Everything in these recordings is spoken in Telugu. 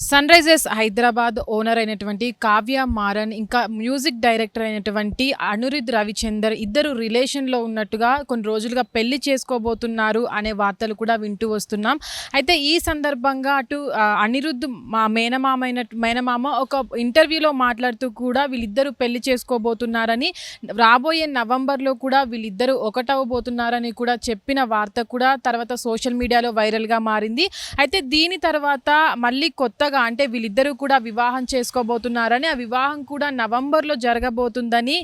సన్ రైజర్స్ హైదరాబాద్ ఓనర్ అయినటువంటి కావ్య మారన్ ఇంకా మ్యూజిక్ డైరెక్టర్ అయినటువంటి అనిరుద్ రవిచందర్ ఇద్దరు రిలేషన్లో ఉన్నట్టుగా కొన్ని రోజులుగా పెళ్లి చేసుకోబోతున్నారు అనే వార్తలు కూడా వింటూ వస్తున్నాం. అయితే ఈ సందర్భంగా అటు అనిరుద్ మా మేనమామ ఒక ఇంటర్వ్యూలో మాట్లాడుతూ కూడా వీళ్ళిద్దరూ పెళ్లి చేసుకోబోతున్నారని, రాబోయే నవంబర్లో కూడా వీళ్ళిద్దరూ ఒకటవబోతున్నారని కూడా చెప్పిన వార్త కూడా తర్వాత సోషల్ మీడియాలో వైరల్గా మారింది. అయితే దీని తర్వాత మళ్ళీ కొత్తగా అంటే వీళ్ళిద్దరూ కూడా వివాహం చేసుకోబోతున్నారని, ఆ వివాహం కూడా నవంబర్లో జరగబోతుందని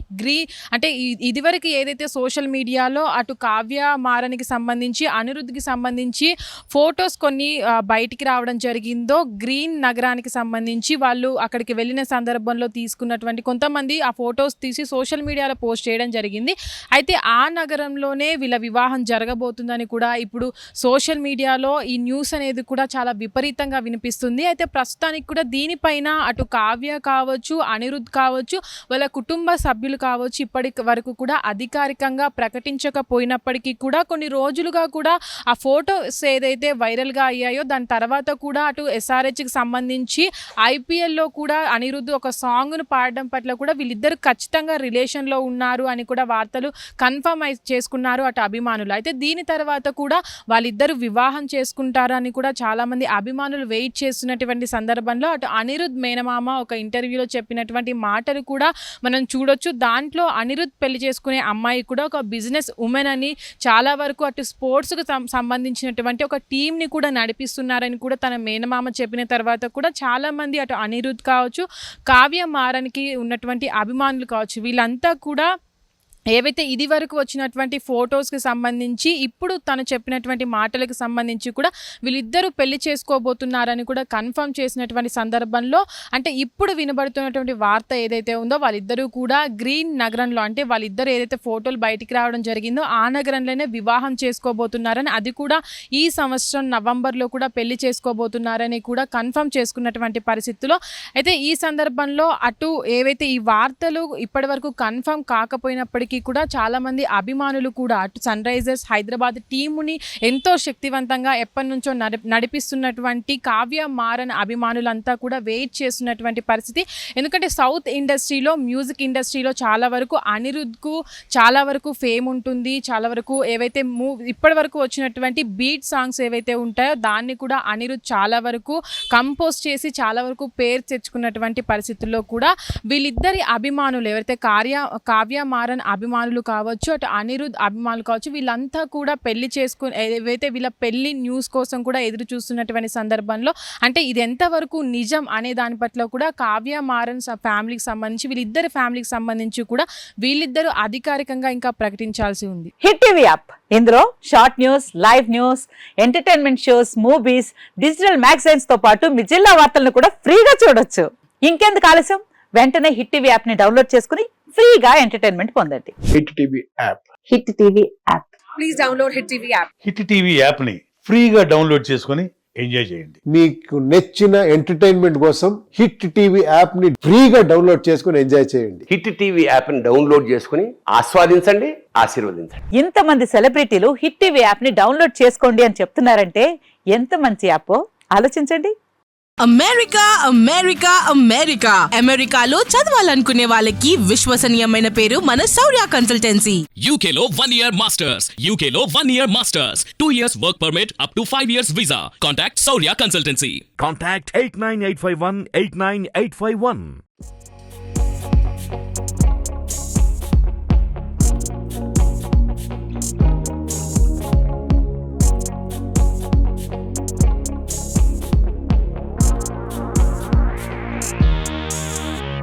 అంటే ఇదివరకు ఏదైతే సోషల్ మీడియాలో అటు కావ్య మారన్కి సంబంధించి అనిరుద్కి సంబంధించి ఫొటోస్ కొన్ని బయటికి రావడం జరిగిందో, గ్రీన్ నగరానికి సంబంధించి వాళ్ళు అక్కడికి వెళ్ళిన సందర్భంలో తీసుకున్నటువంటి కొంతమంది ఆ ఫొటోస్ తీసి సోషల్ మీడియాలో పోస్ట్ చేయడం జరిగింది. అయితే ఆ నగరంలోనే వీళ్ళ వివాహం జరగబోతుందని కూడా ఇప్పుడు సోషల్ మీడియాలో ఈ న్యూస్ అనేది కూడా చాలా విపరీతంగా వినిపిస్తుంది. అయితే ప్రస్తుతానికి కూడా దీనిపైన అటు కావ్య కావచ్చు, అనిరుద్ కావచ్చు, వాళ్ళ కుటుంబ సభ్యులు కావచ్చు ఇప్పటి వరకు కూడా అధికారికంగా ప్రకటించకపోయినప్పటికీ కూడా కొన్ని రోజులుగా కూడా ఆ ఫోటోస్ ఏదైతే వైరల్గా అయ్యాయో దాని తర్వాత కూడా అటు ఎస్ఆర్హెచ్కి సంబంధించి ఐపీఎల్లో కూడా అనిరుద్ ఒక సాంగ్ను పాడడం పట్ల కూడా వీళ్ళిద్దరు ఖచ్చితంగా రిలేషన్లో ఉన్నారు అని కూడా వార్తలు కన్ఫర్మ్ చేసుకున్నారు అటు అభిమానులు. అయితే దీని తర్వాత కూడా వాళ్ళిద్దరు వివాహం చేసుకుంటారని కూడా చాలామంది అభిమానులు వెయిట్ చేస్తున్నటువంటి సందర్భంలో అటు అనిరుద్ మేనమామ ఒక ఇంటర్వ్యూలో చెప్పినటువంటి మాటలు కూడా మనం చూడొచ్చు. దాంట్లో అనిరుద్ పెళ్లి చేసుకునే అమ్మాయి కూడా ఒక బిజినెస్ ఉమెన్ అని, చాలా వరకు అటు స్పోర్ట్స్కు సంబంధించినటువంటి ఒక టీంని కూడా నడిపిస్తున్నారని కూడా తన మేనమామ చెప్పిన తర్వాత కూడా చాలామంది అటు అనిరుద్ కావచ్చు, కావ్య మారన్కి ఉన్నటువంటి అభిమానులు కావచ్చు, వీళ్ళంతా కూడా ఏవైతే ఇది వరకు వచ్చినటువంటి ఫొటోస్కి సంబంధించి ఇప్పుడు తను చెప్పినటువంటి మాటలకు సంబంధించి కూడా వీళ్ళిద్దరూ పెళ్లి చేసుకోబోతున్నారని కూడా కన్ఫర్మ్ చేసినటువంటి సందర్భంలో, అంటే ఇప్పుడు వినబడుతున్నటువంటి వార్త ఏదైతే ఉందో వాళ్ళిద్దరూ కూడా గ్రీన్ నగరంలో, అంటే వాళ్ళిద్దరు ఏదైతే ఫోటోలు బయటికి రావడం జరిగిందో ఆ నగరంలోనే వివాహం చేసుకోబోతున్నారని, అది కూడా ఈ సంవత్సరం నవంబర్లో కూడా పెళ్లి చేసుకోబోతున్నారని కూడా కన్ఫర్మ్ చేసుకున్నటువంటి పరిస్థితుల్లో, అయితే ఈ సందర్భంలో అటు ఏవైతే ఈ వార్తలు ఇప్పటి వరకు కన్ఫర్మ్ కాకపోయినప్పటికీ కూడా చాలామంది అభిమానులు కూడా అటు సన్ రైజర్స్ హైదరాబాద్ టీముని ఎంతో శక్తివంతంగా ఎప్పటి నుంచో నడిపిస్తున్నటువంటి కావ్య మారన్ అభిమానులంతా కూడా వెయిట్ చేస్తున్నటువంటి పరిస్థితి. ఎందుకంటే సౌత్ ఇండస్ట్రీలో, మ్యూజిక్ ఇండస్ట్రీలో చాలా వరకు అనిరుద్కు చాలా వరకు ఫేమ్ ఉంటుంది. చాలా వరకు ఏవైతే ఇప్పటి వరకు వచ్చినటువంటి బీట్ సాంగ్స్ ఏవైతే ఉంటాయో దాన్ని కూడా అనిరుద్ చాలా వరకు కంపోజ్ చేసి చాలా వరకు పేరు తెచ్చుకున్నటువంటి పరిస్థితుల్లో కూడా వీళ్ళిద్దరి అభిమానులు ఎవరైతే కావ్య మారన్ అభిమానులు కావచ్చు, అటు అనిరుద్ అభిమానులు కావచ్చు, వీళ్ళంతా కూడా పెళ్లి చేసుకుని ఏవైతే వీళ్ళ పెళ్లి న్యూస్ కోసం కూడా ఎదురు చూస్తున్నటువంటి సందర్భంలో, అంటే ఇది ఎంతవరకు నిజం అనే దాని పట్ల కూడా కావ్య మారన్ ఫ్యామిలీకి సంబంధించి వీళ్ళిద్దరి ఫ్యామిలీకి సంబంధించి కూడా వీళ్ళిద్దరూ అధికారికంగా ఇంకా ప్రకటించాల్సి ఉంది. హిట్ టీవీ యాప్, ఇందులో short news, live news, entertainment shows, movies, digital magazines తో పాటు మీ జిల్లా వార్తలను కూడా ఫ్రీగా చూడొచ్చు. ఇంకెందుకు ఆలస్యం, వెంటనే హిట్ టీవీ యాప్ ని డౌన్లోడ్ చేసుకుని ఫ్రీగా ఎంటర్టైన్మెంట్ పొందండి. Hit TV app. Hit TV app. Please download hit TV app. Hit TV app ని ఫ్రీగా డౌన్లోడ్ చేసుకుని ఎంజాయ్ చేయండి. మీకు నచ్చిన ఎంటర్టైన్మెంట్ కోసం హిట్ టీవీ యాప్ ని ఫ్రీగా డౌన్లోడ్ చేసుకుని ఎంజాయ్ చేయండి. హిట్ టీవీ యాప్ ని డౌన్లోడ్ చేసుకుని ఆస్వాదించండి, ఆశీర్వదించండి. ఇంతమంది సెలబ్రిటీలు హిట్ టీవీ యాప్ ని డౌన్లోడ్ చేసుకోండి అని చెప్తున్నారంటే ఎంత మంచి యాప్ ఆలోచించండి. అమెరికా అమెరికా అమెరికా అమెరికాలో చదవాలనుకునే వాళ్ళకి విశ్వసనీయమైన పేరు మన శౌర్య కన్సల్టెన్సీ. UK లో 1 year masters, UK లో 1 year masters, 2 years work permit up to 5 years visa. Contact Saurya Consultancy. Contact 89851 89851.